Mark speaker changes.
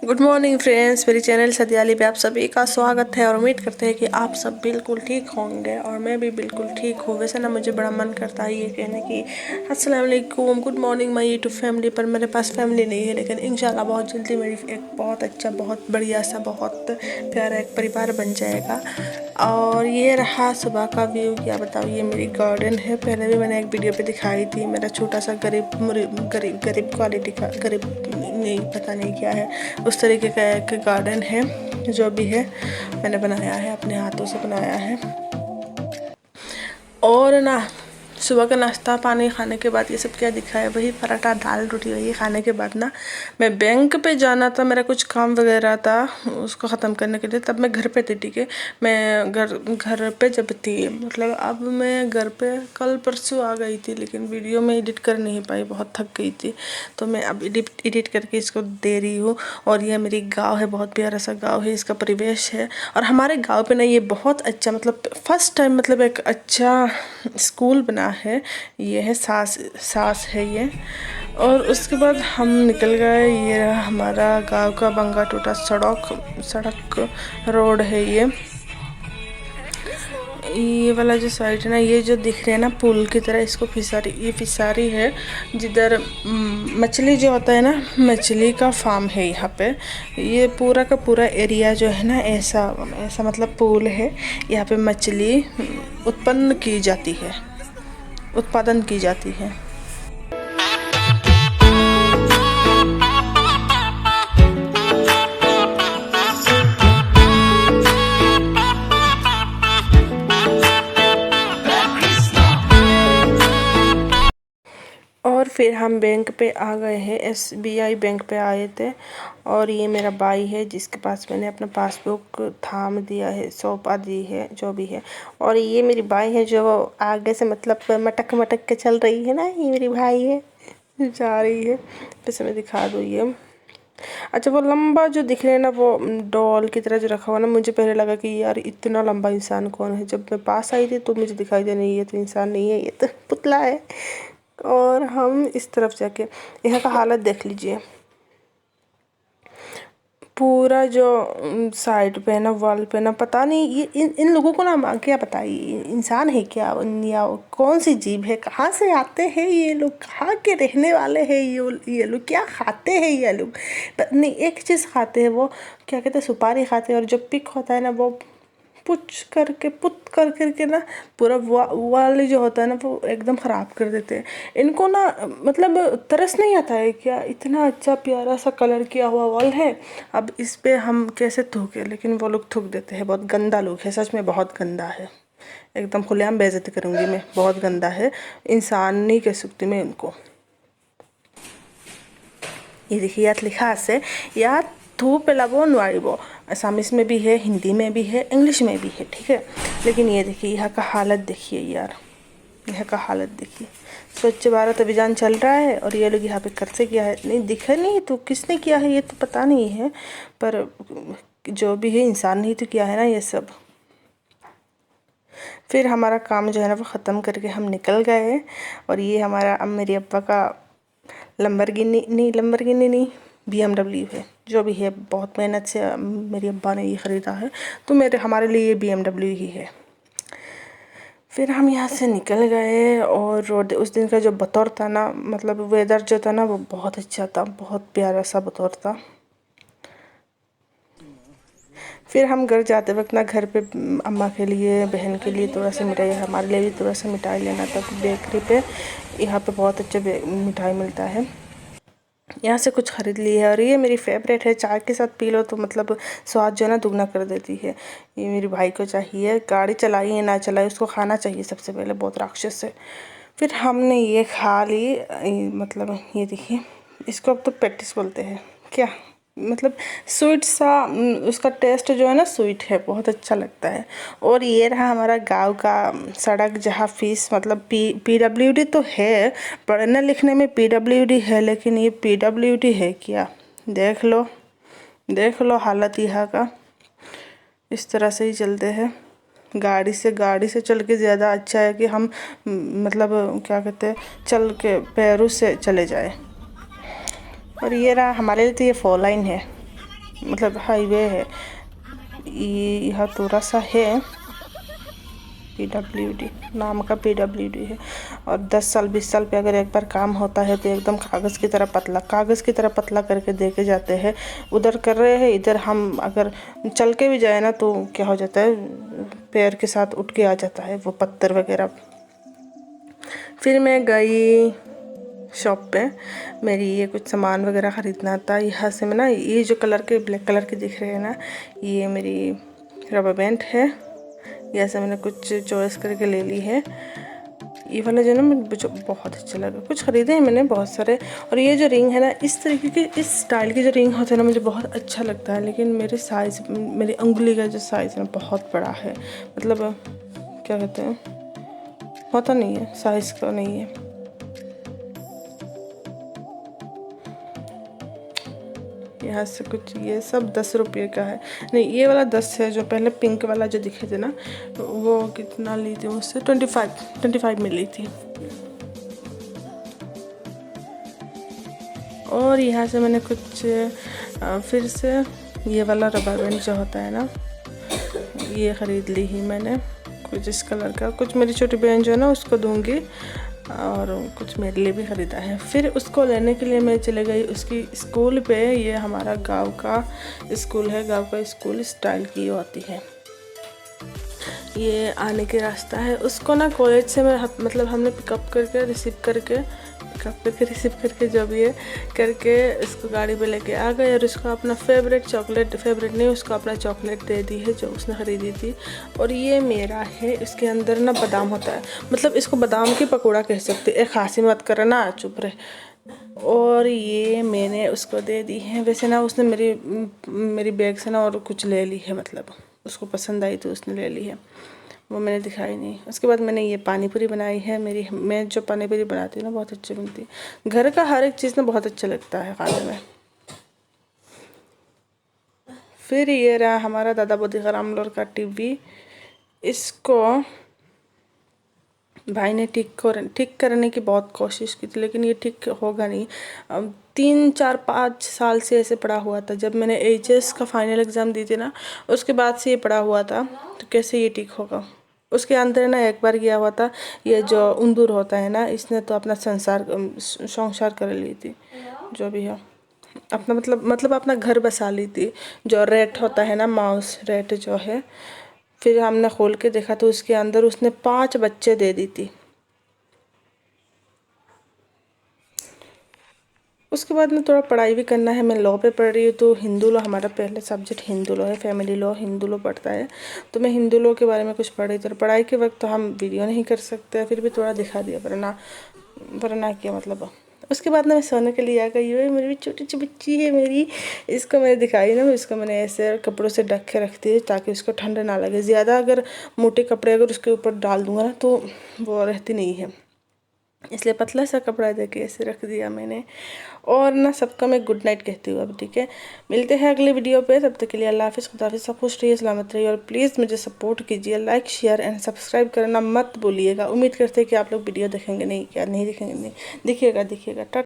Speaker 1: Good morning friends, मेरी channel सदियाली पे आप सभी का स्वागत है और उम्मीद करते हैं कि आप सब बिल्कुल ठीक होंगे और मैं भी बिल्कुल ठीक हूँ। वैसे ना मुझे बड़ा मन करता है ये कहने की अस्सलाम वालेकुम, good morning my YouTube family, पर मेरे पास फैमिली नहीं है। लेकिन इंशाल्लाह बहुत जल्दी मेरी एक बहुत अच्छा, बहुत बढ़िया सा, बहुत प्यारा एक परिवार बन जाएगा। और ये रहा सुबह का व्यू। क्या बताऊँ, ये मेरी गार्डन है। पहले भी मैंने एक वीडियो पे दिखाई थी। मेरा छोटा सा गरीब क्वालिटी का, गरीब नहीं पता नहीं क्या है, उस तरीके का एक गार्डन है। जो भी है मैंने बनाया है, अपने हाथों से बनाया है। और ना सुबह का नाश्ता पानी खाने के बाद ये सब क्या दिखा है, वही पराठा दाल रोटी। वही खाने के बाद ना मैं बैंक पे जाना था, मेरा कुछ काम वगैरह था उसको ख़त्म करने के लिए। तब मैं घर पे थी, ठीक है। मैं घर पे जब थी, मतलब अब मैं घर पे कल परसों आ गई थी, लेकिन वीडियो में एडिट कर नहीं पाई, बहुत थक गई थी। तो मैं अब एडिट करके इसको दे रही हूँ। और ये मेरी गाँव है, बहुत प्यारा सा गाँव है, इसका परिवेश है। और हमारे गाँव पे ना ये बहुत अच्छा, मतलब फर्स्ट टाइम, मतलब एक अच्छा स्कूल बना है। ये है सास है ये। और उसके बाद हम निकल गए। ये रहा हमारा गांव का बंगा टूटा सड़क रोड है। ये वाला जो साइड है ना, ये जो दिख रहा है ना पुल की तरह, इसको फिसारी, ये फिसारी है जिधर मछली जो होता है ना, मछली का फार्म है यहाँ पे। ये पूरा का पूरा एरिया जो है ना, ऐसा ऐसा मतलब पुल है। यहाँ पे मछली उत्पन्न की जाती है, उत्पादन की जाती है। और फिर हम बैंक पे आ गए हैं, SBI बैंक पे आए थे। और ये मेरा भाई है जिसके पास मैंने अपना पासबुक थाम दिया है, सौंपा दी है, जो भी है। और ये मेरी भाई है जो आगे से मतलब मटक मटक के चल रही है ना, ये मेरी भाई है, जा रही है। वैसे मैं दिखा दूँ ये। अच्छा, वो लंबा जो दिख रहा है ना, वो डॉल की तरह जो रखा हुआ ना, मुझे पहले लगा कि यार इतना लंबा इंसान कौन है। जब मैं पास आई थी तो मुझे दिखाई दे, नहीं ये तो इंसान नहीं है, ये तो पुतला है। और हम इस तरफ जाके यहाँ का हालत देख लीजिए। पूरा जो साइड पे है ना, वॉल पे ना, पता नहीं ये इन लोगों को ना क्या पता ये इंसान है क्या या कौन सी जीव है, कहाँ से आते हैं ये लोग, कहाँ के रहने वाले हैं ये लोग, क्या खाते हैं ये लोग। नहीं, एक चीज़ खाते हैं, वो क्या कहते हैं, सुपारी खाते हैं। और जो पिक होता है ना, वो पुत कर करके ना पूरा वाल जो होता है ना, वो एकदम ख़राब कर देते हैं। इनको ना मतलब तरस नहीं आता है क्या, इतना अच्छा प्यारा सा कलर किया हुआ वॉल है। अब इस पे हम कैसे थूके, लेकिन वो लोग थूक देते हैं। बहुत गंदा लोग है, सच में बहुत गंदा है। एकदम खुलेआम बेइज्जती करूँगी मैं, बहुत गंदा है। इंसान नहीं कह सकती मैं इनको। ये देखिए यार लिखा है, यार थू पेलाबो नुआरिबो। असामीस में भी है, हिंदी में भी है, इंग्लिश में भी है, ठीक है। लेकिन ये देखिए यहाँ का हालत देखिए यार, यहाँ का हालत देखिए। स्वच्छ भारत अभियान चल रहा है और ये लोग यहाँ पे करते क्या है, नहीं दिखा नहीं तो किसने किया है ये तो पता नहीं है, पर जो भी है इंसान नहीं तो किया है ना ये सब। फिर हमारा काम जो है ना वो ख़त्म करके हम निकल गए। और ये हमारा, अब मेरे अब्बा का लंबरगिनी नहीं, BMW है, जो भी है। बहुत मेहनत से मेरे अब्बा ने ये ख़रीदा है, तो हमारे लिए ये BMW ही है। फिर हम यहाँ से निकल गए। और रोड, उस दिन का जो बतौर था ना, मतलब वेदर जो था ना, वो बहुत अच्छा था, बहुत प्यारा सा बतौर था। फिर हम घर जाते वक्त ना, घर पे अम्मा के लिए, बहन के लिए थोड़ा सा मिठाई, हमारे लिए भी थोड़ा सा मिठाई लेना था। तो बेकरी पे यहाँ पे बहुत अच्छा मिठाई मिलता है, यहाँ से कुछ ख़रीद ली है। और ये मेरी फेवरेट है, चाय के साथ पी लो तो मतलब स्वाद जो है ना दुगना कर देती है। ये मेरे भाई को चाहिए, गाड़ी चलाई है ना चलाई, उसको खाना चाहिए सबसे पहले, बहुत राक्षस है। फिर हमने ये खा ली, मतलब ये देखिए, इसको अब तो पेटिस बोलते हैं क्या, मतलब स्वीट सा, उसका टेस्ट जो है ना स्वीट है, बहुत अच्छा लगता है। और ये रहा हमारा गांव का सड़क, जहाँ फीस मतलब PWD तो है, पढ़ने लिखने में PWD है, लेकिन ये PWD है क्या, देख लो हालत यहाँ का। इस तरह से ही चलते हैं, गाड़ी से चल के ज़्यादा अच्छा है कि हम मतलब क्या कहते हैं, चल के पैरों से चले जाए। और ये रहा हमारे लिए, तो ये 4 लाइन है। मतलब हाईवे है, ये यहाँ थोड़ा सा है, PWD नाम का PWD है। और 10 साल 20 साल पे अगर एक बार काम होता है तो एकदम कागज़ की तरह पतला करके दे के जाते हैं। उधर कर रहे हैं, इधर हम अगर चल के भी जाए ना तो क्या हो जाता है, पैर के साथ उठ के आ जाता है वो पत्थर वगैरह। फिर मैं गई शॉप पे, मेरी ये कुछ सामान वगैरह ख़रीदना था। यहाँ से मैं ना ये जो कलर के ब्लैक कलर के दिख रहे हैं ना, ये मेरी रबर बैंड है। यहाँ से मैंने कुछ चॉइस करके ले ली है। ये वाला जो ना मुझे बहुत अच्छा लगा, कुछ ख़रीदे हैं मैंने बहुत सारे। और ये जो रिंग है ना, इस तरीके के इस स्टाइल के जो रिंग होते हैं ना, मुझे बहुत अच्छा लगता है। लेकिन मेरे साइज़, मेरी उंगली का जो साइज़ है ना बहुत बड़ा है, मतलब क्या कहते हैं, होता नहीं है, साइज़ का नहीं है। यहाँ से कुछ ये सब 10 रुपये का है, नहीं ये वाला 10 है। जो पहले पिंक वाला जो दिखे थे ना, वो कितना ली थी मुझसे, 25 में ली थी। और यहाँ से मैंने कुछ फिर से ये वाला रबर बैंड जो होता है ना, ये ख़रीद ली ही मैंने, कुछ इस कलर का। कुछ मेरी छोटी बहन जो है ना उसको दूंगी, और कुछ मेरे लिए भी ख़रीदा है। फिर उसको लेने के लिए मैं चले गई उसकी स्कूल पे। ये हमारा गांव का स्कूल है, गांव का स्कूल स्टाइल की होती है। ये आने के रास्ता है। उसको ना कॉलेज से मैं मतलब हमने पिकअप करके रिसीव करके जो भी है करके इसको गाड़ी पे लेके आ गए। और उसको अपना फेवरेट नहीं, उसको अपना चॉकलेट दे दी है जो उसने ख़रीदी थी। और ये मेरा है, इसके अंदर ना बादाम होता है, मतलब इसको बादाम की पकौड़ा कह सकते। एक खांसी मत करना, चुप रहे। और ये मैंने उसको दे दी है। वैसे ना उसने मेरी बैग से ना और कुछ ले ली है, मतलब उसको पसंद आई तो उसने ले ली है, वो मैंने दिखाई नहीं। उसके बाद मैंने ये पानी पूरी बनाई है। मैं जो पानी पूरी बनाती हूँ ना बहुत अच्छी बनती है। घर का हर एक चीज़ ना बहुत अच्छा लगता है खाने में। फिर ये रहा हमारा दादा बोदी रामलोर का टीवी। इसको भाई ने ठीक करने की बहुत कोशिश की थी, लेकिन ये ठीक होगा नहीं। 3 4 5 साल से ऐसे पड़ा हुआ था। जब मैंने HS का फाइनल एग्ज़ाम दी थी ना, उसके बाद से ये पड़ा हुआ था, तो कैसे ये ठीक होगा। उसके अंदर ना एक बार गया हुआ था, ये जो उंदूर होता है ना, इसने तो अपना संसार कर ली थी, जो भी है अपना मतलब अपना घर बसा ली थी। जो रेट होता है ना, माउस रेट जो है। फिर हमने खोल के देखा तो उसके अंदर उसने 5 बच्चे दे दी थी। उसके बाद में थोड़ा पढ़ाई भी करना है। मैं लॉ पे पढ़ रही हूँ, तो हिंदू लॉ हमारा पहले सब्जेक्ट हिंदू लॉ है, फैमिली लॉ हिंदू लॉ पढ़ता है। तो मैं हिंदू लॉ के बारे में कुछ पढ़ रही थी। पढ़ाई के वक्त तो हम वीडियो नहीं कर सकते, फिर भी थोड़ा दिखा दिया, वरना क्या मतलब। उसके बाद ना मैं सोने के लिए आ गई हूँ। मेरी छोटी सी बच्ची है मेरी, इसको मैंने दिखाई ना, इसको मैंने ऐसे कपड़ों से ढक के रखती है ताकि उसको ठंड ना लगे। ज़्यादा अगर मोटे कपड़े अगर उसके ऊपर डाल दूँगा ना तो वो रहती नहीं है, इसलिए पतला सा कपड़ा दे के ऐसे रख दिया मैंने। और ना सबका मैं गुड नाइट कहती हूँ अब, ठीक है। मिलते हैं अगले वीडियो पे, तब तक के लिए अल्लाह हाफ़िज़, खुदा हाफ़िज़, सब खुश रहिए, सलामत रहिए। और प्लीज़ मुझे सपोर्ट कीजिए, लाइक शेयर एंड सब्सक्राइब करना मत भूलिएगा। उम्मीद करते हैं कि आप लोग वीडियो देखेंगे, नहीं क्या नहीं देखेंगे, नहीं देखिएगा।